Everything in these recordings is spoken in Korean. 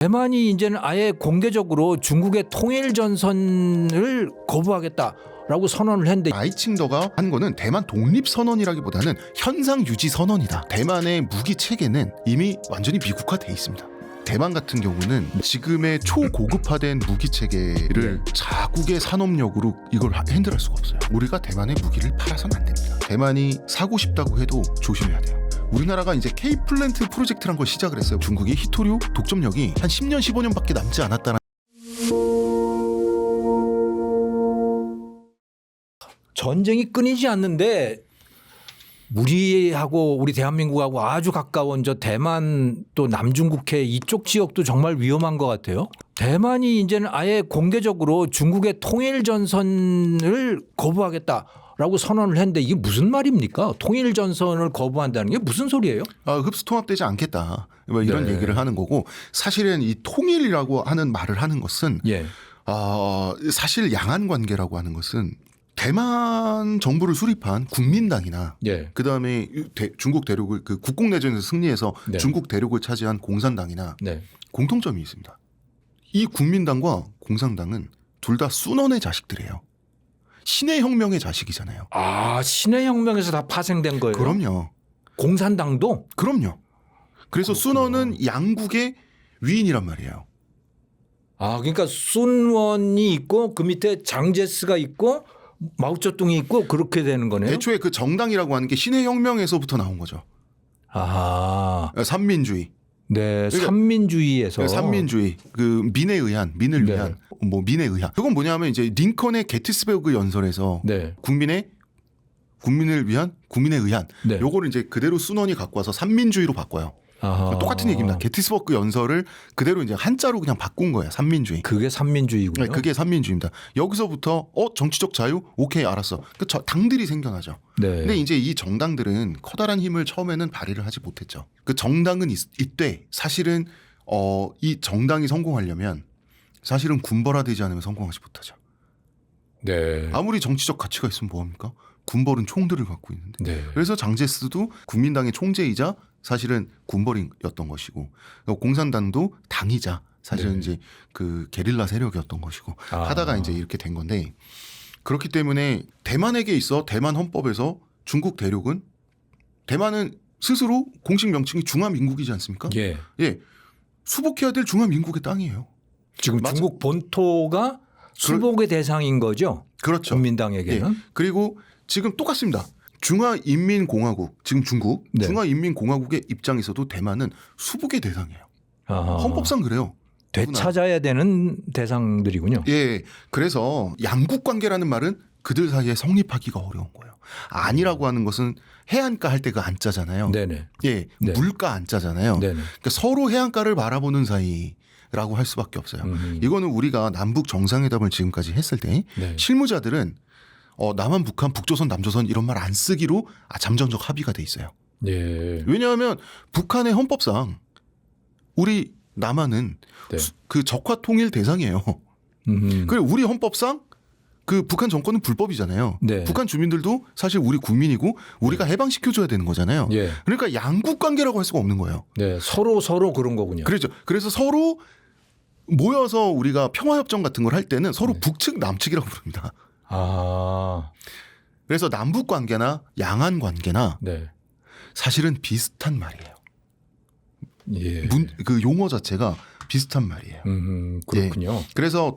대만이 이제는 아예 공개적으로 중국의 통일 전선을 거부하겠다라고 선언을 했는데 아이칭더가 한 거는 대만 독립 선언이라기보다는 현상 유지 선언이다. 대만의 무기 체계는 이미 완전히 미국화돼 있습니다. 대만 같은 경우는 지금의 초고급화된 무기 체계를 자국의 산업력으로 이걸 핸들할 수가 없어요. 우리가 대만의 무기를 팔아서는 안 됩니다. 대만이 사고 싶다고 해도 조심해야 돼요. 우리나라가 이제 K-플랜트 프로젝트란 걸 시작을 했어요. 중국이 히토류 독점력이 한 10년, 15년밖에 남지 않았다는 전쟁이 끊이지 않는데 우리 대한민국하고 아주 가까운 저 대만 또 남중국해 이쪽 지역도 정말 위험한 것 같아요. 대만이 이제는 아예 공개적으로 중국의 통일 전선을 거부하겠다라고 선언을 했는데 이게 무슨 말입니까? 통일 전선을 거부한다는 게 무슨 소리예요? 흡수 통합되지 않겠다. 뭐 이런 네. 얘기를 하는 거고 사실은 이 통일이라고 하는 말을 하는 것은 예. 사실 양안 관계라고 하는 것은 대만 정부를 수립한 국민당이나 예. 그다음에 중국 대륙을 그 국공내전에서 승리해서 네. 중국 대륙을 차지한 공산당이나 네. 공통점이 있습니다. 이 국민당과 공산당은 둘 다 순원의 자식들이에요. 신의 혁명의 자식이잖아요. 아, 신의 혁명에서 다 파생된 거예요? 그럼요. 공산당도? 그럼요. 그래서 순원은 양국의 위인이란 말이에요. 아, 그러니까 순원이 있고 그 밑에 장제스가 있고 마오쩌둥이 있고 그렇게 되는 거네요. 애초에 그 정당이라고 하는 게 신의 혁명에서부터 나온 거죠. 아, 삼민주의. 네, 그러니까 산민주의에서. 삼민주의, 그 민에 의한, 민을 네. 위한, 뭐 민에 의한. 그건 뭐냐면 이제 링컨의 게티스버그 연설에서 네, 국민을 위한, 국민에 의한. 네. 요거를 이제 그대로 순원이 갖고 와서 삼민주의로 바꿔요. 아하. 똑같은 얘기입니다. 게티스버그 연설을 그대로 이제 한자로 그냥 바꾼 거예요. 삼민주의. 그게 산민주의군요. 네, 그게 삼민주의입니다. 여기서부터 정치적 자유? 오케이, 알았어. 그 당들이 생겨나죠. 네. 근데 이제 이 정당들은 커다란 힘을 처음에는 발휘를 하지 못했죠. 그 정당은 이때 사실은 이 정당이 성공하려면 사실은 군벌화되지 않으면 성공하지 못하죠. 네. 아무리 정치적 가치가 있으면 뭐합니까? 군벌은 총들을 갖고 있는데. 네. 그래서 장제스도 국민당의 총재이자 사실은 군벌이었던 것이고 공산당도 당이자 사실은 네. 이제 그 게릴라 세력이었던 것이고 하다가 이제 이렇게 된 건데 그렇기 때문에 대만에게 있어 대만 헌법에서 중국 대륙은 대만은 스스로 공식 명칭이 중화민국이지 않습니까? 예. 예. 수복해야 될 중화민국의 땅이에요. 지금 맞아. 중국 본토가 수복의 대상인 거죠. 그렇죠. 국민당에게는. 예. 그리고 지금 똑같습니다. 중화인민공화국, 지금 중국, 네. 중화인민공화국의 입장에서도 대만은 수복의 대상이에요. 아하. 헌법상 그래요. 되찾아야 되는 대상들이군요. 예. 그래서 양국 관계라는 말은 그들 사이에 성립하기가 어려운 거예요. 안이라고 하는 것은 해안가 할 때 그 안자잖아요. 네네. 예. 네. 물가 안자잖아요. 네네. 그러니까 서로 해안가를 바라보는 사이라고 할 수밖에 없어요. 이거는 우리가 남북 정상회담을 지금까지 했을 때 네. 실무자들은 남한, 북한, 북조선, 남조선 이런 말 안 쓰기로 잠정적 합의가 돼 있어요. 예. 왜냐하면 북한의 헌법상 우리 남한은 네. 그 적화 통일 대상이에요. 그리고 우리 헌법상 그 북한 정권은 불법이잖아요. 네. 북한 주민들도 사실 우리 국민이고 우리가 해방시켜줘야 되는 거잖아요. 예. 그러니까 양국 관계라고 할 수가 없는 거예요. 네. 서로 그런 거군요. 그렇죠. 그래서 서로 모여서 우리가 평화협정 같은 걸 할 때는 서로 북측, 남측이라고 부릅니다. 아. 그래서 남북 관계나 양안 관계나 네. 사실은 비슷한 말이에요. 예. 그 용어 자체가 비슷한 말이에요. 그렇군요. 예. 그래서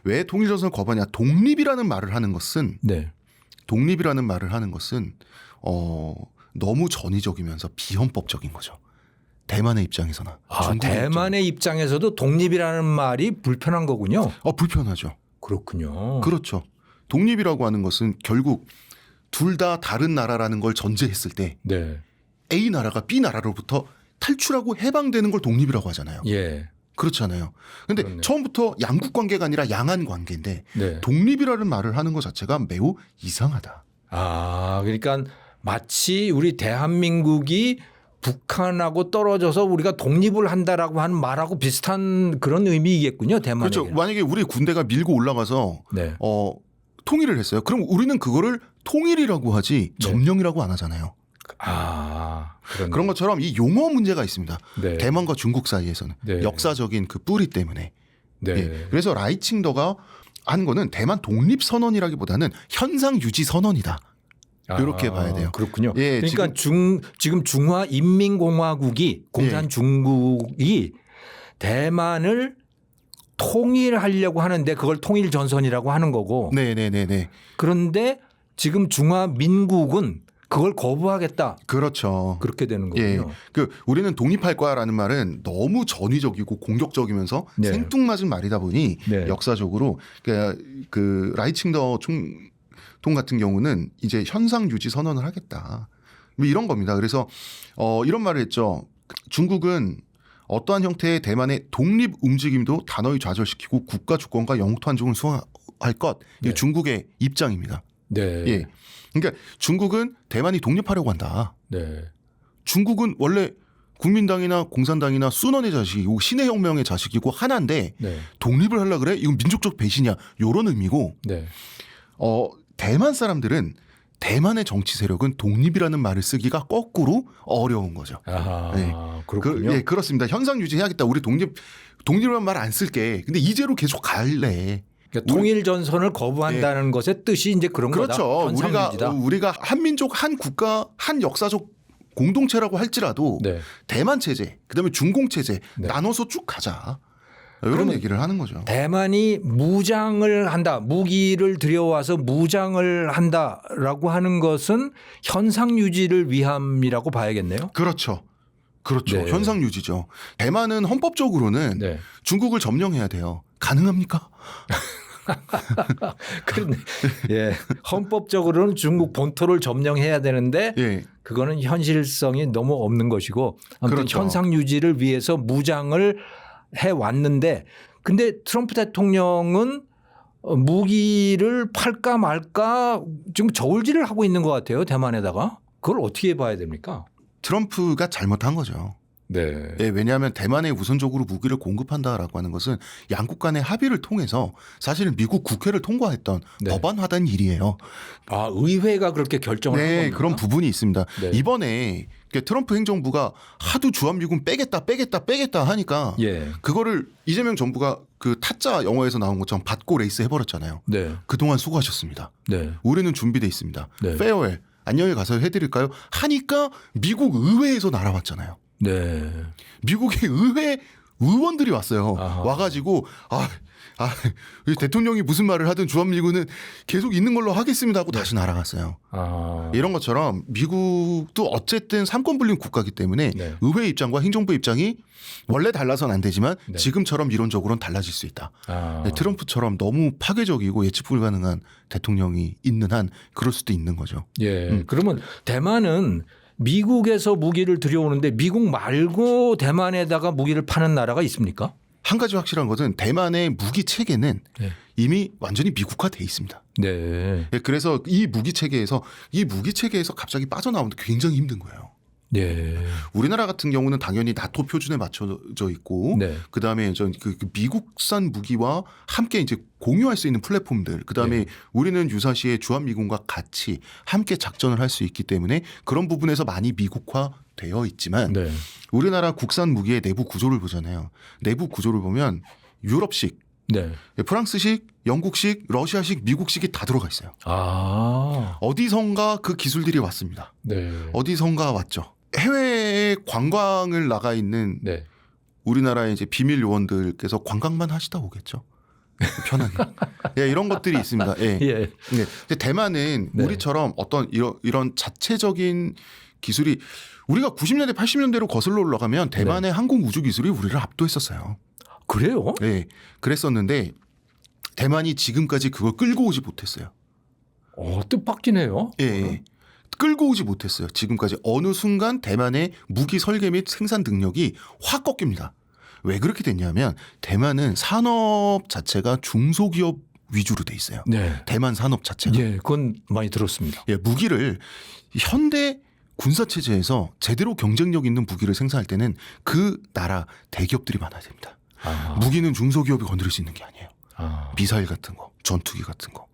왜 통일전선을 거부하냐? 독립이라는 말을 하는 것은 네. 너무 전위적이면서 비헌법적인 거죠. 대만의 입장에서나. 대만의 입장에서도 독립이라는 말이 불편한 거군요. 불편하죠. 그렇군요. 그렇죠. 독립이라고 하는 것은 결국 둘 다 다른 나라라는 걸 전제했을 때 네. A 나라가 B 나라로부터 탈출하고 해방되는 걸 독립이라고 하잖아요. 예. 그렇잖아요. 근데 그렇네요. 처음부터 양국 관계가 아니라 양안 관계인데 네. 독립이라는 말을 하는 것 자체가 매우 이상하다. 아, 그러니까 마치 우리 대한민국이 북한하고 떨어져서 우리가 독립을 한다라고 하는 말하고 비슷한 그런 의미이겠군요. 대만에게. 그렇죠. 만약에 우리 군대가 밀고 올라가서 네. 통일을 했어요. 그럼 우리는 그거를 통일이라고 하지 점령이라고 안 하잖아요. 그런 그런 것처럼 이 용어 문제가 있습니다. 네. 대만과 중국 사이에서는 네. 역사적인 그 뿌리 때문에. 네. 예. 그래서 라이칭더가 한 거는 대만 독립 선언이라기보다는 현상 유지 선언이다. 이렇게 봐야 돼요. 그렇군요. 예, 그러니까 지금 중화인민공화국이 공산 예. 중국이 대만을 통일하려고 하는데 그걸 통일전선이라고 하는 거고 네네네네. 그런데 지금 중화민국은 그걸 거부하겠다. 그렇죠. 그렇게 되는 예, 거군요. 그 우리는 독립할 거야라는 말은 너무 전위적이고 공격적이면서 네. 생뚱맞은 말이다 보니 네. 역사적으로 그 라이칭더 총통 같은 경우는 이제 현상 유지 선언을 하겠다. 뭐 이런 겁니다. 그래서 이런 말을 했죠. 중국은 어떠한 형태의 대만의 독립 움직임도 단호히 좌절시키고 국가 주권과 영토 안정을 수호할 것. 이게 네. 중국의 입장입니다. 네. 예. 그러니까 중국은 대만이 독립하려고 한다. 네. 중국은 원래 국민당이나 공산당이나 순원의 자식이고 신의 혁명의 자식이고 하나인데 네. 독립을 하려 그래? 이건 민족적 배신이야. 이런 의미고 네. 대만 사람들은 대만의 정치 세력은 독립이라는 말을 쓰기가 거꾸로 어려운 거죠. 아하. 네. 그렇군요. 예, 그렇습니다. 현상 유지해야겠다. 우리 독립이라는 말 안 쓸게. 근데 이제로 계속 갈래. 그러니까 통일전선을 거부한다는 것의 뜻이 이제 그런 그렇죠. 거다. 현상유지다. 우리가 한민족, 한 국가, 한 역사적 공동체라고 할지라도 네. 대만 체제, 그다음에 중공 체제 네. 나눠서 쭉 가자. 이런 그러면 얘기를 하는 거죠. 대만이 무장을 한다. 무기를 들여와서 무장을 한다라고 하는 것은 현상 유지를 위함이라고 봐야겠네요. 그렇죠. 그렇죠. 네. 현상 유지죠. 대만은 헌법적으로는 네. 중국을 점령해야 돼요. 가능합니까? 그런데 예. 헌법적으로는 중국 본토를 점령해야 되는데 예. 그거는 현실성이 너무 없는 것이고 아무튼 그렇죠. 현상 유지를 위해서 무장을 해 왔는데 근데 트럼프 대통령은 무기를 팔까 말까 지금 저울질을 하고 있는 것 같아요. 대만에다가. 그걸 어떻게 봐야 됩니까? 트럼프가 잘못한 거죠. 네. 예, 왜냐하면 대만에 우선적으로 무기를 공급한다라고 하는 것은 양국 간의 합의를 통해서 사실은 미국 국회를 통과했던 네. 법안화된 일이에요. 아, 의회가 그렇게 결정을 한 네, 겁니까? 그런 부분이 있습니다. 네. 이번에 트럼프 행정부가 하도 주한미군 빼겠다 하니까 예. 그거를 이재명 정부가 그 타짜 영화에서 나온 것처럼 받고 레이스 해버렸잖아요. 네. 그동안 수고하셨습니다. 네. 올해는 준비돼 있습니다. 네. 페어웰 안녕히 가서 해드릴까요? 하니까 미국 의회에서 날아왔잖아요. 네. 미국의 의회 의원들이 왔어요. 아하. 와가지고 대통령이 무슨 말을 하든 주한미군은 계속 있는 걸로 하겠습니다 하고 다시 날아갔어요. 아. 이런 것처럼 미국도 어쨌든 삼권분립 국가이기 때문에 네. 의회 입장과 행정부 입장이 원래 달라서는 안 되지만 네. 지금처럼 이론적으로는 달라질 수 있다. 아. 네, 트럼프처럼 너무 파괴적이고 예측 불가능한 대통령이 있는 한 그럴 수도 있는 거죠. 예. 그러면 대만은 미국에서 무기를 들여오는데 미국 말고 대만에다가 무기를 파는 나라가 있습니까? 한 가지 확실한 것은 대만의 무기 체계는 네. 이미 완전히 미국화돼 있습니다. 네. 예, 그래서 이 무기 체계에서 갑자기 빠져나오는 게 굉장히 힘든 거예요. 네. 우리나라 같은 경우는 당연히 나토 표준에 맞춰져 있고, 네. 그 다음에 그 미국산 무기와 함께 이제 공유할 수 있는 플랫폼들, 그 다음에 네. 우리는 유사시에 주한미군과 같이 함께 작전을 할 수 있기 때문에 그런 부분에서 많이 미국화되어 있지만, 네. 우리나라 국산 무기의 내부 구조를 보잖아요. 내부 구조를 보면 유럽식, 네. 프랑스식, 영국식, 러시아식, 미국식이 다 들어가 있어요. 아. 어디선가 그 기술들이 왔습니다. 네. 어디선가 왔죠. 해외에 관광을 나가 있는 네. 우리나라의 이제 비밀 요원들께서 관광만 하시다 오겠죠. 편하게. 예, 이런 것들이 있습니다. 예. 예. 네. 근데 대만은 네. 우리처럼 어떤 이런 자체적인 기술이 우리가 90년대, 80년대로 거슬러 올라가면 대만의 항공 우주 기술이 우리를 압도했었어요. 그래요? 예. 그랬었는데 대만이 지금까지 그걸 끌고 오지 못했어요. 뜻밖이네요. 예, 예. 끌고 오지 못했어요. 지금까지 어느 순간 대만의 무기 설계 및 생산 능력이 확 꺾입니다. 왜 그렇게 됐냐면 대만은 산업 자체가 중소기업 위주로 돼 있어요. 네. 대만 산업 자체가. 예, 그건 많이 들었습니다. 예, 무기를 현대 군사 체제에서 제대로 경쟁력 있는 무기를 생산할 때는 그 나라 대기업들이 많아야 됩니다. 아. 무기는 중소기업이 건드릴 수 있는 게 아니에요. 아. 미사일 같은 거, 전투기 같은 거.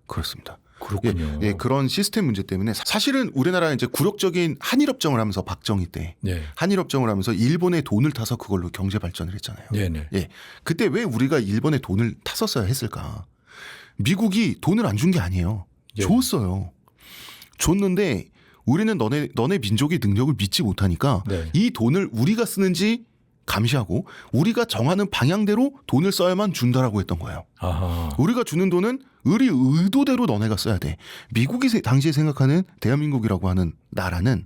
그렇습니다. 그렇군요. 그런 시스템 문제 때문에 사실은 우리나라가 이제 굴욕적인 한일협정을 하면서 박정희 때 네. 한일협정을 하면서 일본의 돈을 타서 그걸로 경제 발전을 했잖아요. 네네. 예, 그때 왜 우리가 일본의 돈을 탔었어야 했을까? 미국이 돈을 안 준 게 아니에요. 예. 줬어요. 줬는데 우리는 너네 민족의 능력을 믿지 못하니까 네. 이 돈을 우리가 쓰는지 감시하고 우리가 정하는 방향대로 돈을 써야만 준다라고 했던 거예요. 아하. 우리가 주는 돈은 우리 의도대로 너네가 써야 돼. 미국이 당시에 생각하는 대한민국이라고 하는 나라는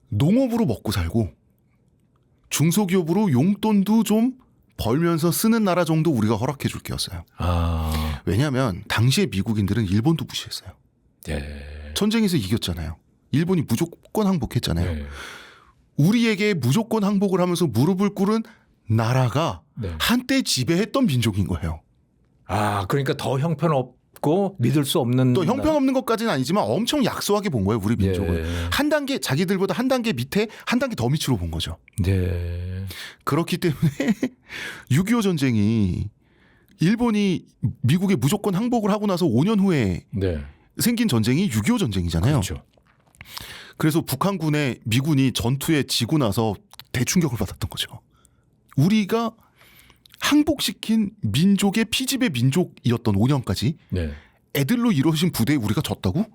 농업으로 먹고 살고 중소기업으로 용돈도 좀 벌면서 쓰는 나라 정도 우리가 허락해 줄 게였어요. 아. 왜냐하면 당시에 미국인들은 일본도 무시했어요. 네. 전쟁에서 이겼잖아요. 일본이 무조건 항복했잖아요. 네. 우리에게 무조건 항복을 하면서 무릎을 꿇은 나라가 네. 한때 지배했던 민족인 거예요. 아, 그러니까 더 형편없고 믿을 수 없는 또 형편없는 것까지는 아니지만 엄청 약소하게 본 거예요. 우리 민족을. 예. 한 단계 자기들보다 한 단계 밑에 한 단계 더 밑으로 본 거죠. 네. 그렇기 때문에 6.25 전쟁이 일본이 미국에 무조건 항복을 하고 나서 5년 후에 네. 생긴 전쟁이 6.25 전쟁이잖아요. 그렇죠. 그래서 북한군의 미군이 전투에 지고 나서 대충격을 받았던 거죠. 우리가 항복시킨 민족의 피지배 민족이었던 5년까지 네. 애들로 이루어진 부대에 우리가 졌다고?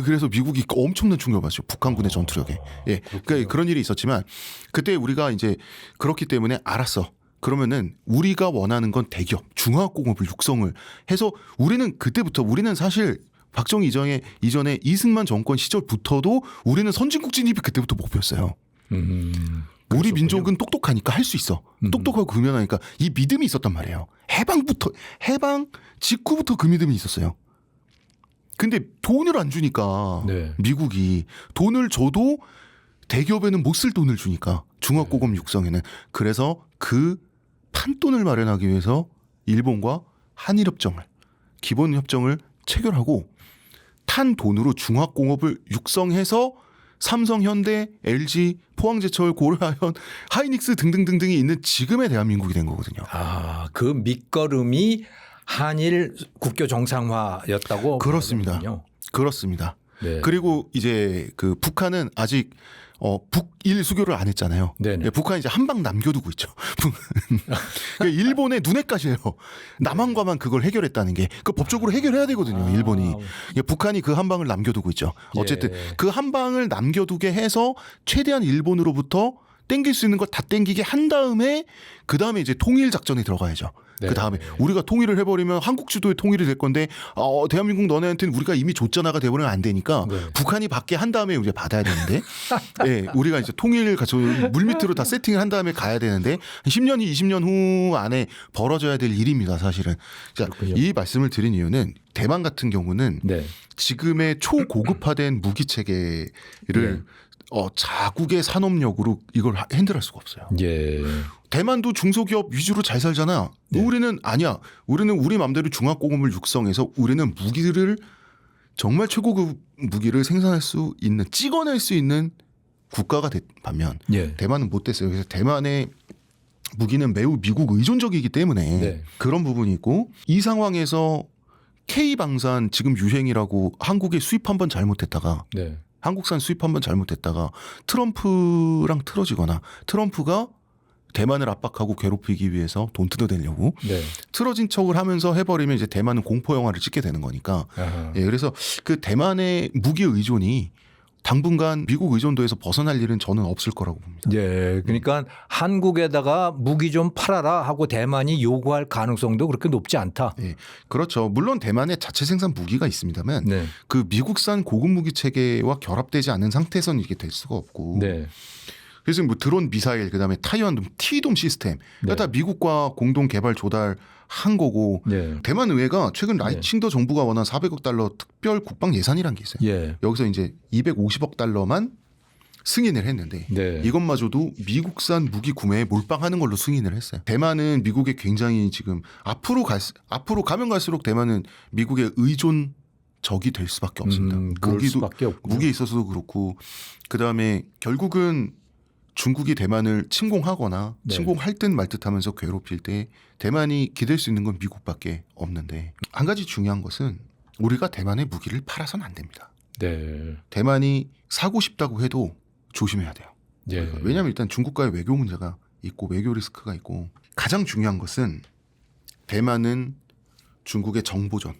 그래서 미국이 엄청난 충격을 받았죠. 북한군의 전투력에. 예, 그러니까 그런 일이 있었지만 그때 우리가 이제 그렇기 때문에 알았어. 그러면은 우리가 원하는 건 대기업, 중화학공업을 육성을 해서 우리는 그때부터 우리는 사실 박정희 이전에 이승만 정권 시절부터도 우리는 선진국 진입이 그때부터 목표였어요. 우리 그렇군요. 민족은 똑똑하니까 할 수 있어. 똑똑하고 근면하니까 이 믿음이 있었단 말이에요. 해방 직후부터 그 믿음이 있었어요. 근데 돈을 안 주니까 네. 미국이 돈을 줘도 대기업에는 못 쓸 돈을 주니까 중화고급 육성에는 그래서 그 판돈을 마련하기 위해서 일본과 한일협정을 기본협정을 체결하고 탄 돈으로 중화공업을 육성해서 삼성, 현대, LG, 포항제철, 고려아연, 하이닉스 등등등등이 있는 지금의 대한민국이 된 거거든요. 아, 그 밑거름이 한일 국교 정상화였다고 그렇습니다. 말하는군요. 그렇습니다. 네. 그리고 이제 그 북한은 아직 북일 수교를 안 했잖아요. 네네. 북한이 이제 한 방 남겨두고 있죠. 일본의 눈엣가시예요. 남한과만 그걸 해결했다는 게 그 법적으로 해결해야 되거든요. 일본이. 북한이 그 한 방을 남겨두고 있죠. 어쨌든 예. 그 한 방을 남겨두게 해서 최대한 일본으로부터 땡길 수 있는 것 다 땡기게 한 다음에 그 다음에 이제 통일 작전에 들어가야죠. 네. 그 다음에 우리가 통일을 해버리면 한국 주도의 통일이 될 건데 대한민국 너네한테는 우리가 이미 줬잖아가 돼버리면 안 되니까 네. 북한이 받게 한 다음에 우리가 받아야 되는데 예, 우리가 이제 통일을 가지고 물밑으로 다 세팅을 한 다음에 가야 되는데 10년이 20년 후 안에 벌어져야 될 일입니다. 사실은. 자, 이 말씀을 드린 이유는 대만 같은 경우는 네. 지금의 초고급화된 무기 체계를 네. 자국의 산업력으로 이걸 핸들할 수가 없어요. 예. 대만도 중소기업 위주로 잘 살잖아. 네. 우리는 아니야. 우리는 우리 맘대로 중화공업을 육성해서 우리는 무기를 정말 최고급 무기를 생산할 수 있는 찍어낼 수 있는 국가가 반면 예. 대만은 못 됐어요. 그래서 대만의 무기는 매우 미국 의존적이기 때문에 네. 그런 부분이 있고 이 상황에서 K방산 지금 유행이라고 한국에 수입 한번 잘못했다가 네. 한국산 수입 한번 잘못했다가 트럼프랑 틀어지거나 트럼프가 대만을 압박하고 괴롭히기 위해서 돈 뜯어내려고 네. 틀어진 척을 하면서 해버리면 이제 대만은 공포 영화를 찍게 되는 거니까. 아하. 예, 그래서 그 대만의 무기 의존이 당분간 미국 의존도에서 벗어날 일은 저는 없을 거라고 봅니다. 예. 그러니까 한국에다가 무기 좀 팔아라 하고 대만이 요구할 가능성도 그렇게 높지 않다. 예, 그렇죠. 물론 대만에 자체 생산 무기가 있습니다만 네. 그 미국산 고급 무기 체계와 결합되지 않은 상태에서는 이게 될 수가 없고. 네. 그래서 뭐 드론 미사일 그다음에 타이완 T돔 시스템 네. 다 미국과 공동 개발 조달한 거고 네. 대만 의회가 최근 라이칭더 정부가 원한 400억 달러 특별 국방 예산이란 게 있어요. 예. 여기서 이제 250억 달러만 승인을 했는데 네. 이것마저도 미국산 무기 구매에 몰빵하는 걸로 승인을 했어요. 대만은 미국에 굉장히 지금 앞으로 가면 갈수록 대만은 미국의 의존적이 될 수밖에 없습니다. 그럴 수밖에 없군요. 무기에 있어서도 그렇고 그다음에 결국은 중국이 대만을 침공하거나 네. 침공할 듯 말 듯하면서 괴롭힐 때 대만이 기댈 수 있는 건 미국밖에 없는데 한 가지 중요한 것은 우리가 대만에 무기를 팔아서는 안 됩니다. 네. 대만이 사고 싶다고 해도 조심해야 돼요. 예. 왜냐하면 일단 중국과의 외교 문제가 있고 외교 리스크가 있고 가장 중요한 것은 대만은 중국의 정보전,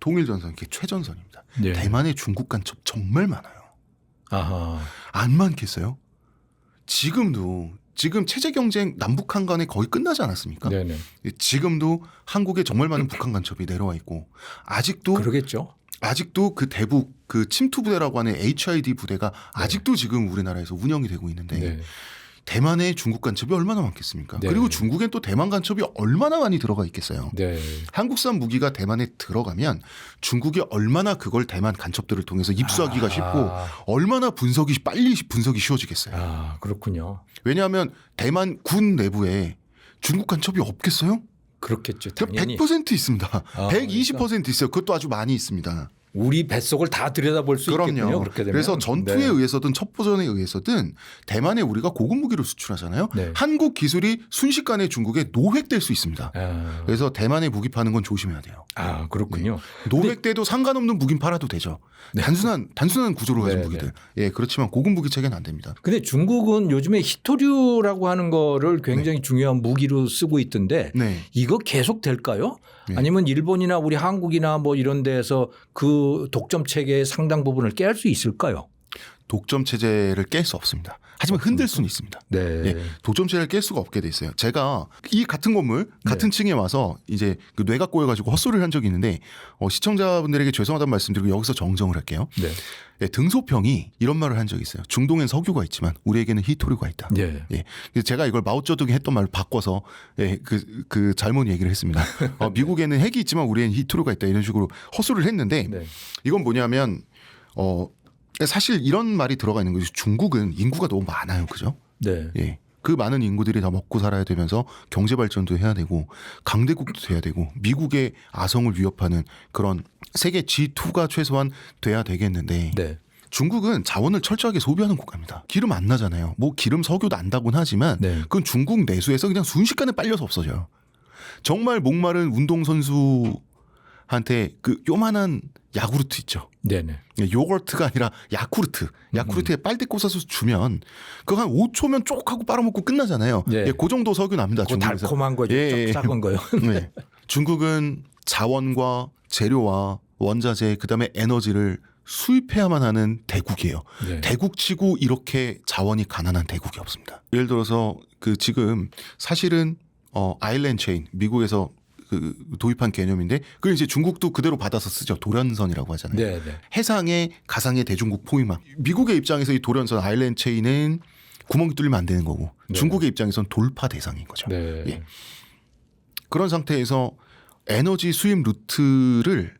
통일전선, 이게 최전선입니다. 예. 대만의 중국 간첩 정말 많아요. 아하. 안 많겠어요? 지금 체제 경쟁 남북한 간에 거의 끝나지 않았습니까? 네네. 지금도 한국에 정말 많은 북한 간첩이 내려와 있고 아직도 그 대북 그 침투 부대라고 하는 HID 부대가 아직도 지금 우리나라에서 운영이 되고 있는데 네. 대만에 중국 간첩이 얼마나 많겠습니까? 네. 그리고 중국엔 또 대만 간첩이 얼마나 많이 들어가 있겠어요. 네. 한국산 무기가 대만에 들어가면 중국이 얼마나 그걸 대만 간첩들을 통해서 입수하기가 쉽고 얼마나 빨리 분석이 쉬워지겠어요. 아, 그렇군요. 왜냐하면 대만 군 내부에 중국 간첩이 없겠어요? 그렇겠죠. 당연히. 100% 있습니다. 아, 120% 있어요. 그것도 아주 많이 있습니다. 우리 뱃속을 다 들여다볼 수 있겠군요. 그렇게 되면. 그래서 전투에 네. 의해서든 첩보전에 의해서든 대만에 우리가 고급 무기를 수출하잖아요. 네. 한국 기술이 순식간에 중국에 노획될 수 있습니다. 아, 그래서 대만에 무기 파는 건 조심해야 돼요. 아, 그렇군요. 노획돼도 상관없는 무기는 팔아도 되죠. 네. 단순한 구조로 가진 네, 무기들. 예, 그렇지만 고급 무기 체계는 안 됩니다. 근데 중국은 요즘에 히토류라고 하는 거를 굉장히 중요한 무기로 쓰고 있던데 네. 이거 계속 될까요? 네. 아니면 일본이나 우리 한국이나 뭐 이런 데에서 그 독점 체계의 상당 부분을 깨할 수 있을까요? 독점 체제를 깰 수 없습니다. 하지만 흔들 수는 있습니다. 네. 예, 독점 체제를 깰 수가 없게 돼 있어요. 제가 이 같은 건물, 같은 층에 와서 이제 그 뇌가 꼬여가지고 헛소리를 한 적이 있는데 시청자분들에게 죄송하다는 말씀드리고 여기서 정정을 할게요. 네. 예, 등소평이 이런 말을 한 적이 있어요. 중동엔 석유가 있지만 우리에게는 히토류가 있다. 네. 예, 그래서 제가 이걸 마오쩌둥이 했던 말을 바꿔서 그 잘못 얘기를 했습니다. 미국에는 핵이 있지만 우리에는 히토류가 있다 이런 식으로 헛소리를 했는데 네. 이건 뭐냐면 사실 이런 말이 들어가 있는 거죠. 중국은 인구가 너무 많아요. 그죠? 네. 예. 그 많은 인구들이 다 먹고 살아야 되면서 경제 발전도 해야 되고 강대국도 돼야 되고 미국의 아성을 위협하는 그런 세계 G2가 최소한 돼야 되겠는데 네. 중국은 자원을 철저하게 소비하는 국가입니다. 기름 안 나잖아요. 뭐 기름 석유 난다곤 하지만 네. 그건 중국 내수에서 그냥 순식간에 빨려서 없어져요. 정말 목마른 운동선수한테 그 요만한 야구르트 있죠. 네네. 요거트가 아니라 야쿠르트에 빨대 꽂아서 주면 그거 한 5초면 쪽 하고 빨아먹고 끝나잖아요. 네. 예, 그 정도 석유 납니다. 그 중국에서. 달콤한 거죠. 예, 예. 작은 거요. 네. 중국은 자원과 재료와 원자재 그다음에 에너지를 수입해야만 하는 대국이에요. 네. 대국치고 이렇게 자원이 가난한 대국이 없습니다. 예를 들어서 그 지금 사실은 아일랜드 체인 미국에서 그 도입한 개념인데 그걸 이제 중국도 그대로 받아서 쓰죠. 도련선이라고 하잖아요. 네, 네. 해상의 가상의 대중국 포위망. 미국의 입장에서 이 도련선 아일랜드 체인은 구멍이 뚫리면 안 되는 거고 네. 중국의 입장에선 돌파 대상인 거죠. 네. 예. 그런 상태에서 에너지 수입 루트를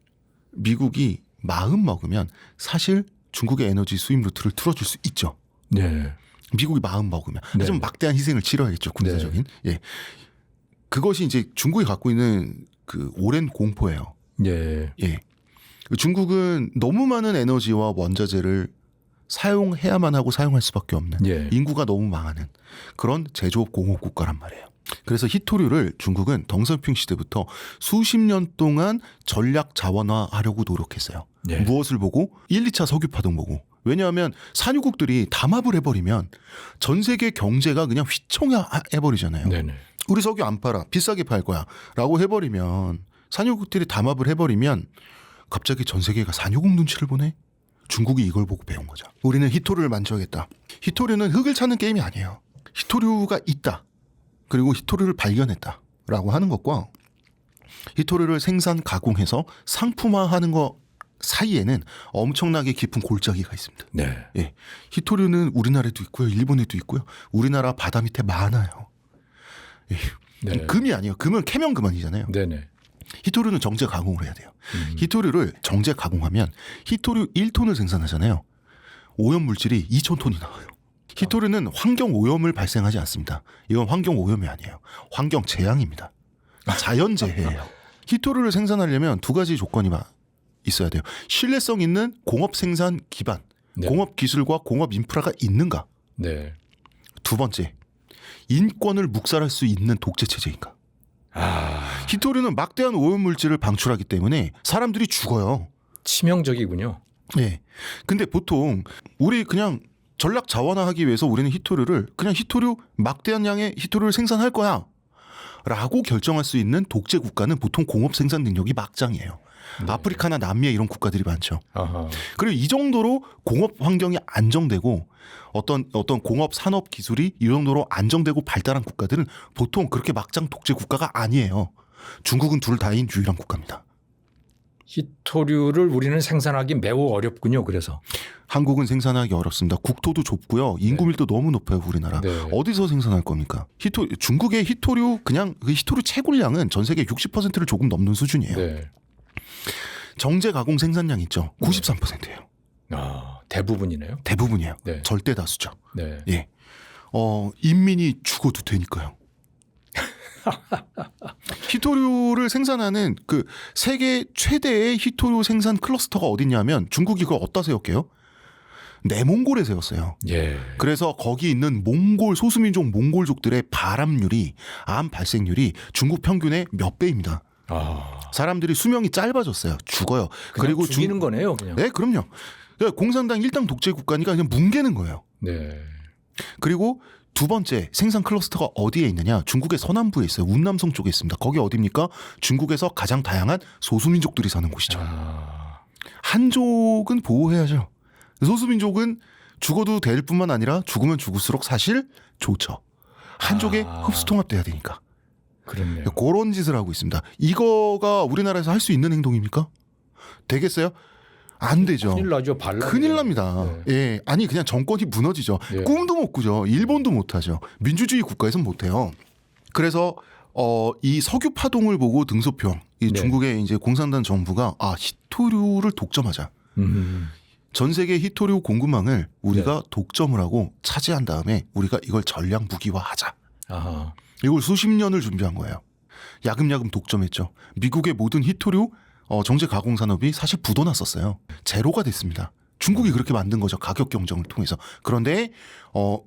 미국이 마음 먹으면 사실 중국의 에너지 수입 루트를 틀어줄 수 있죠. 네. 미국이 마음 먹으면. 네. 하지만 막대한 희생을 치러야겠죠. 군사적인. 예. 그것이 이제 중국이 갖고 있는 그 오랜 공포예요. 예. 예. 중국은 너무 많은 에너지와 원자재를 사용해야만 하고 사용할 수밖에 없는 예. 인구가 너무 많은 그런 제조업 공업 국가란 말이에요. 그래서 히토류를 중국은 덩선핑 시대부터 수십 년 동안 전략 자원화하려고 노력했어요. 예. 무엇을 보고? 1, 2차 석유 파동 보고. 왜냐하면 산유국들이 담합을 해버리면 전 세계 경제가 그냥 휘청해버리잖아요. 네네. 우리 석유 안 팔아. 비싸게 팔 거야. 라고 해버리면 산유국들이 담합을 해버리면 갑자기 전 세계가 산유국 눈치를 보네? 중국이 이걸 보고 배운 거죠. 우리는 히토류를 만져야겠다. 히토류는 흙을 찾는 게임이 아니에요. 히토류가 있다. 그리고 히토류를 발견했다. 라고 하는 것과 히토류를 생산 가공해서 상품화하는 것 사이에는 엄청나게 깊은 골짜기가 있습니다. 네. 예. 히토류는 우리나라에도 있고요. 일본에도 있고요. 우리나라 바다 밑에 많아요. 예. 네. 금이 아니에요. 금은 캐면 그만이잖아요. 네네. 히토류는 정제 가공을 해야 돼요. 히토류를 정제 가공하면 히토류 1톤을 생산하잖아요. 오염 물질이 2,000톤이 나와요. 히토류는 환경 오염을 발생하지 않습니다. 이건 환경 오염이 아니에요. 환경 재앙입니다. 자연 재해예요. 히토류를 생산하려면 두 가지 조건이 있어야 돼요. 신뢰성 있는 공업 생산 기반, 네. 공업 기술과 공업 인프라가 있는가. 네. 두 번째, 인권을 묵살할 수 있는 독재 체제인가? 히토류는 막대한 오염물질을 방출하기 때문에 사람들이 죽어요. 치명적이군요. 네. 근데 보통 우리 그냥 전략 자원화하기 위해서 우리는 히토류를 그냥 히토류 막대한 양의 히토류를 생산할 거야 라고 결정할 수 있는 독재 국가는 보통 공업 생산 능력이 막장이에요. 네. 아프리카나 남미에 이런 국가들이 많죠. 아하. 그리고 이 정도로 공업 환경이 안정되고 어떤 공업 산업 기술이 이 정도로 안정되고 발달한 국가들은 보통 그렇게 막장 독재 국가가 아니에요. 중국은 둘 다인 유일한 국가입니다. 히토류를 우리는 생산하기 매우 어렵군요. 그래서 한국은 생산하기 어렵습니다. 국토도 좁고요. 인구 밀도 너무 높아요, 우리나라. 네. 어디서 생산할 겁니까? 중국의 히토류 그냥 그 히토류 채굴량은 전 세계 60%를 조금 넘는 수준이에요. 네. 정제 가공 생산량 있죠. 93%예요. 대부분이네요. 대부분이에요. 네. 절대 다수죠. 네. 예. 인민이 죽어도 되니까요. 히토류를 생산하는 그 세계 최대의 히토류 생산 클러스터가 어딨냐면 중국이 그걸 어디다 세웠게요? 내몽골에 세웠어요. 예. 그래서 거기 있는 몽골 소수민족 몽골족들의 발암률이 암 발생률이 중국 평균의 몇 배입니다. 사람들이 수명이 짧아졌어요. 죽어요. 그리고 죽이는 거네요, 그냥. 네, 그럼요. 그러니까 공산당 일당 독재 국가니까 그냥 뭉개는 거예요. 네. 그리고 두 번째 생산 클러스터가 어디에 있느냐? 중국의 서남부에 있어요. 운남성 쪽에 있습니다. 거기 어디입니까? 중국에서 가장 다양한 소수민족들이 사는 곳이죠. 한족은 보호해야죠. 소수민족은 죽어도 될 뿐만 아니라 죽으면 죽을수록 사실 좋죠. 한족에 흡수통합돼야 되니까. 그렇네요. 그런 짓을 하고 있습니다. 이거가 우리나라에서 할 수 있는 행동입니까? 되겠어요? 안 되죠. 큰일 나죠. 큰일 납니다. 네. 예, 아니 그냥 정권이 무너지죠. 네. 꿈도 못 꾸죠. 일본도 못하죠. 민주주의 국가에선 못해요. 그래서 이 석유 파동을 보고 등소평, 이 네. 중국의 이제 공산당 정부가 히토류를 독점하자. 전 세계 히토류 공급망을 우리가 독점을 하고 차지한 다음에 우리가 이걸 전략 무기화하자. 아하. 이걸 수십 년을 준비한 거예요. 야금야금 독점했죠. 미국의 모든 히토류 정제 가공 산업이 사실 부도났었어요. 제로가 됐습니다. 중국이 그렇게 만든 거죠. 가격 경쟁을 통해서. 그런데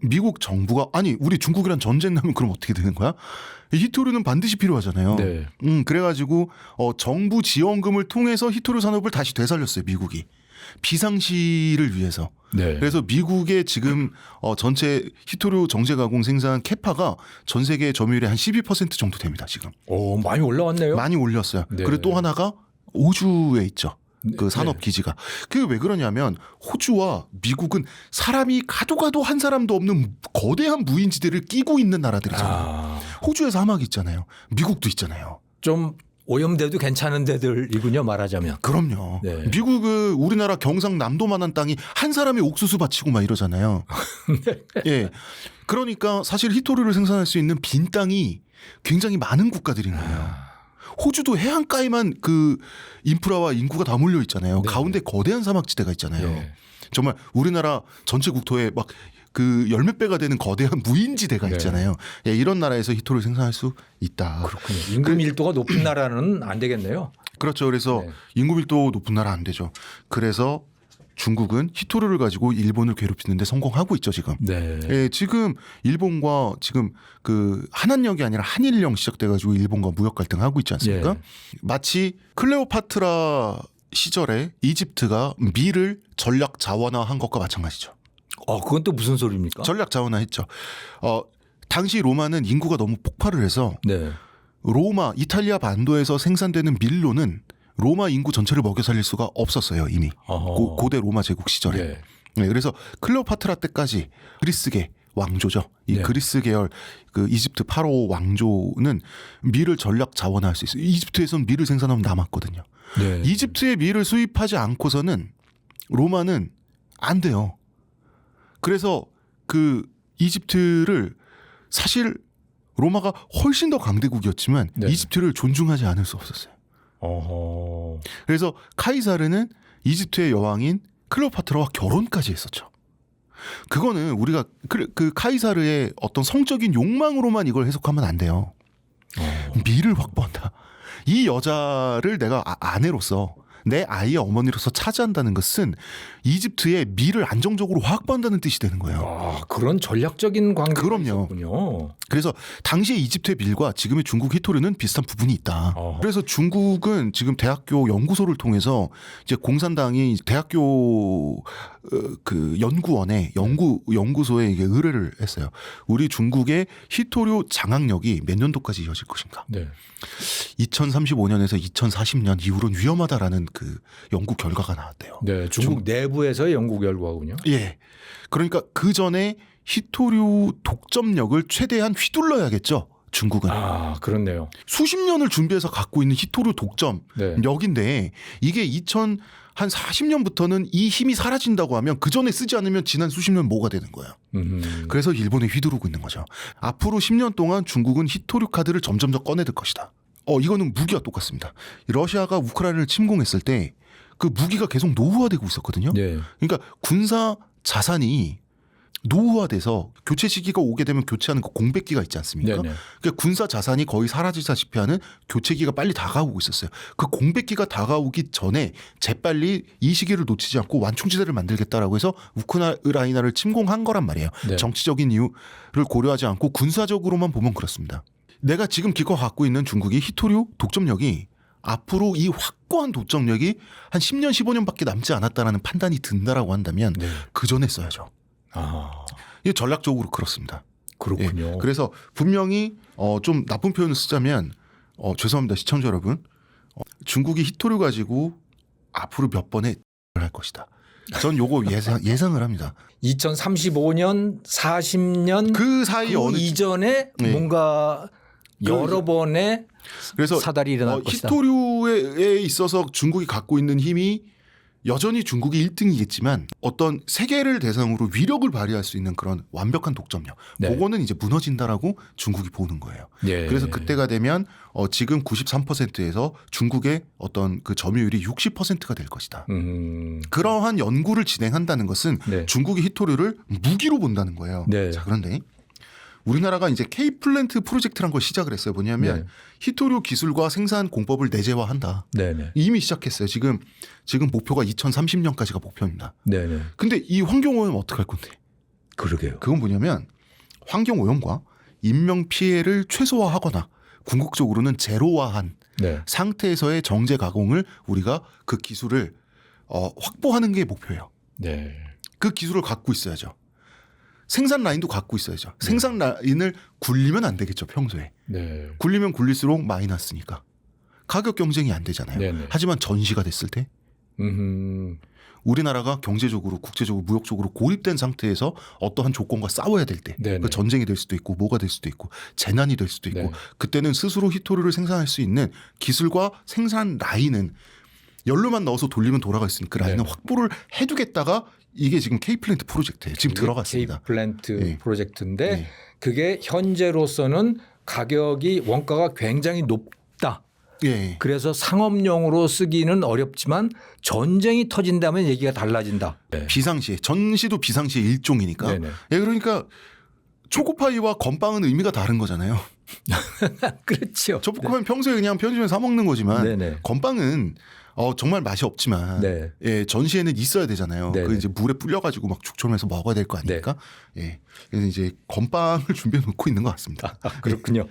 미국 정부가 아니 우리 중국이랑 전쟁 나면 그럼 어떻게 되는 거야? 히토류는 반드시 필요하잖아요. 네. 그래가지고 정부 지원금을 통해서 히토류 산업을 다시 되살렸어요. 미국이. 비상시를 위해서. 네. 그래서 미국의 지금 전체 히토류 정제 가공 생산 캐파가 전 세계 점유율의 한 12% 정도 됩니다. 지금. 오, 많이 올라왔네요. 많이 올렸어요. 네. 그리고 또 하나가 호주에 있죠. 그 네. 산업 기지가. 그게 왜 그러냐면 호주와 미국은 사람이 가도 한 사람도 없는 거대한 무인지대를 끼고 있는 나라들이잖아요. 호주에 사막이 있잖아요. 미국도 있잖아요. 좀 오염돼도 괜찮은 데들이군요, 말하자면. 그럼요. 네. 미국은 우리나라 경상남도만한 땅이 한 사람이 옥수수 바치고 막 이러잖아요. 예. 그러니까 사실 히토류를 생산할 수 있는 빈 땅이 굉장히 많은 국가들인 거예요. 호주도 해안가에만 그 인프라와 인구가 다 몰려 있잖아요. 네. 가운데 거대한 사막지대가 있잖아요. 네. 정말 우리나라 전체 국토에 막 그 열 몇 배가 되는 거대한 무인지대가 네. 있잖아요. 예, 이런 나라에서 히토류를 생산할 수 있다. 그렇군요. 인구 밀도가 높은 나라는 안 되겠네요. 그렇죠. 그래서 네. 인구 밀도 높은 나라 안 되죠. 그래서 중국은 히토류를 가지고 일본을 괴롭히는데 성공하고 있죠 지금. 네. 예, 지금 일본과 지금 그 한한령이 아니라 한일령 시작돼가지고 일본과 무역 갈등하고 있지 않습니까? 예. 마치 클레오파트라 시절에 이집트가 밀을 전략 자원화한 것과 마찬가지죠. 그건 또 무슨 소리입니까? 전략 자원화했죠. 당시 로마는 인구가 너무 폭발을 해서 네. 로마, 이탈리아 반도에서 생산되는 밀로는 로마 인구 전체를 먹여 살릴 수가 없었어요 이미. 고대 로마 제국 시절에. 네. 네, 그래서 클레오파트라 때까지 그리스계 왕조죠. 이 네. 그리스 계열 그 이집트 파로 왕조는 밀을 전략 자원화할 수 있어요. 이집트에서는 밀을 생산하면 남았거든요. 네. 이집트의 밀을 수입하지 않고서는 로마는 안 돼요. 그래서 그 이집트를 사실 로마가 훨씬 더 강대국이었지만 네. 이집트를 존중하지 않을 수 없었어요. 어허. 그래서 카이사르는 이집트의 여왕인 클레오파트라와 결혼까지 했었죠. 그거는 우리가 그 카이사르의 어떤 성적인 욕망으로만 이걸 해석하면 안 돼요. 밀을 확보한다. 이 여자를 내가 아내로서 내 아이의 어머니로서 차지한다는 것은 이집트의 미를 안정적으로 확보한다는 뜻이 되는 거예요. 아, 그런 전략적인 관계가 그럼요. 있었군요. 그래서 당시의 이집트의 밀과 지금의 중국 히토류는 비슷한 부분이 있다. 그래서 중국은 지금 대학교 연구소를 통해서 이제 공산당이 대학교 그 연구원에 연구소에 이게 의뢰를 했어요. 우리 중국의 히토류 장악력이 몇 년도까지 이어질 것인가? 네. 2035년에서 2040년 이후로는 위험하다라는 그 연구 결과가 나왔대요. 네, 중국 내부에서의 연구 결과군요. 예. 그러니까 그 전에 히토류 독점력을 최대한 휘둘러야겠죠. 중국은. 아, 그렇네요. 수십 년을 준비해서 갖고 있는 히토류 네. 독점력인데 이게 한 40년부터는 이 힘이 사라진다고 하면 그 전에 쓰지 않으면 지난 수십 년 뭐가 되는 거예요. 그래서 일본에 휘두르고 있는 거죠. 앞으로 10년 동안 중국은 히토류 카드를 점점 더 꺼내들 것이다. 이거는 무기와 똑같습니다. 러시아가 우크라이나를 침공했을 때 그 무기가 계속 노후화되고 있었거든요. 네. 그러니까 군사 자산이 노후화돼서 교체 시기가 오게 되면 교체하는 그 공백기가 있지 않습니까? 네네. 그러니까 군사 자산이 거의 사라지다시피 하는 교체기가 빨리 다가오고 있었어요. 그 공백기가 다가오기 전에 재빨리 이 시기를 놓치지 않고 완충지대를 만들겠다라고 해서 우크라이나를 침공한 거란 말이에요. 네. 정치적인 이유를 고려하지 않고 군사적으로만 보면 그렇습니다. 내가 지금 기껏 갖고 있는 중국이 히토류 독점력이 앞으로 이 확고한 독점력이 한 10년, 15년밖에 남지 않았다라는 판단이 든다라고 한다면 네. 그 전에 써야죠. 아, 이게 전략적으로 그렇습니다. 그렇군요. 예, 그래서 분명히 좀 나쁜 표현을 쓰자면 죄송합니다 시청자 여러분, 중국이 히토류 가지고 앞으로 몇 번의 할 것이다. 전 요거 예상을 합니다. 2035년, 40년 그 사이 그 어느 이전에 네. 뭔가 여러 번의 그래서 사달이 일어날 것이다. 히토류에 있어서 중국이 갖고 있는 힘이 여전히 중국이 1등이겠지만 어떤 세계를 대상으로 위력을 발휘할 수 있는 그런 완벽한 독점력, 네. 그거는 이제 무너진다라고 중국이 보는 거예요. 예. 그래서 그때가 되면 지금 93%에서 중국의 어떤 그 점유율이 60%가 될 것이다. 그러한 연구를 진행한다는 것은 네. 중국이 히토류를 무기로 본다는 거예요. 네. 자, 그런데 우리나라가 이제 K-플랜트 프로젝트란 걸 시작을 했어요. 뭐냐면 네. 히토류 기술과 생산 공법을 내재화한다. 네네. 이미 시작했어요. 지금 목표가 2030년까지가 목표입니다. 네네. 근데 이 환경오염 어떻게 할 건데? 그러게요. 그건 뭐냐면 환경오염과 인명 피해를 최소화하거나 궁극적으로는 제로화한 네. 상태에서의 정제 가공을 우리가 그 기술을 확보하는 게 목표예요. 네. 그 기술을 갖고 있어야죠. 생산 라인도 갖고 있어야죠. 생산 라인을 굴리면 안 되겠죠. 평소에. 네. 굴리면 굴릴수록 마이너스니까. 가격 경쟁이 안 되잖아요. 네네. 하지만 전시가 됐을 때 우리나라가 경제적으로 국제적으로 무역적으로 고립된 상태에서 어떠한 조건과 싸워야 될 때 네네. 그 전쟁이 될 수도 있고 뭐가 될 수도 있고 재난이 될 수도 있고 네. 그때는 스스로 히토류를 생산할 수 있는 기술과 생산 라인은 연료만 넣어서 돌리면 돌아갈 수 있는 그 라인은 네. 확보를 해두겠다가 이게 지금 K-플랜트 프로젝트예요. 지금 들어갔습니다. K-플랜트 네. 프로젝트인데 네. 그게 현재로서는 가격이 원가가 굉장히 높다. 예. 그래서 상업용으로 쓰기는 어렵지만 전쟁이 터진다면 얘기가 달라진다. 네. 비상시에 전시도 비상시의 일종이니까. 네네. 예, 그러니까 초코파이와 건빵은 의미가 다른 거잖아요. 그렇죠. 초코파이는 평소에 그냥 편의점에 사 먹는 거지만 네네. 건빵은 정말 맛이 없지만 네. 예, 전시에는 있어야 되잖아요. 네네. 그 이제 물에 불려가지고 막 죽처럼해서 먹어야 될 거 아닙니까? 예, 그래서 이제 건빵을 준비해 놓고 있는 것 같습니다. 그렇군요.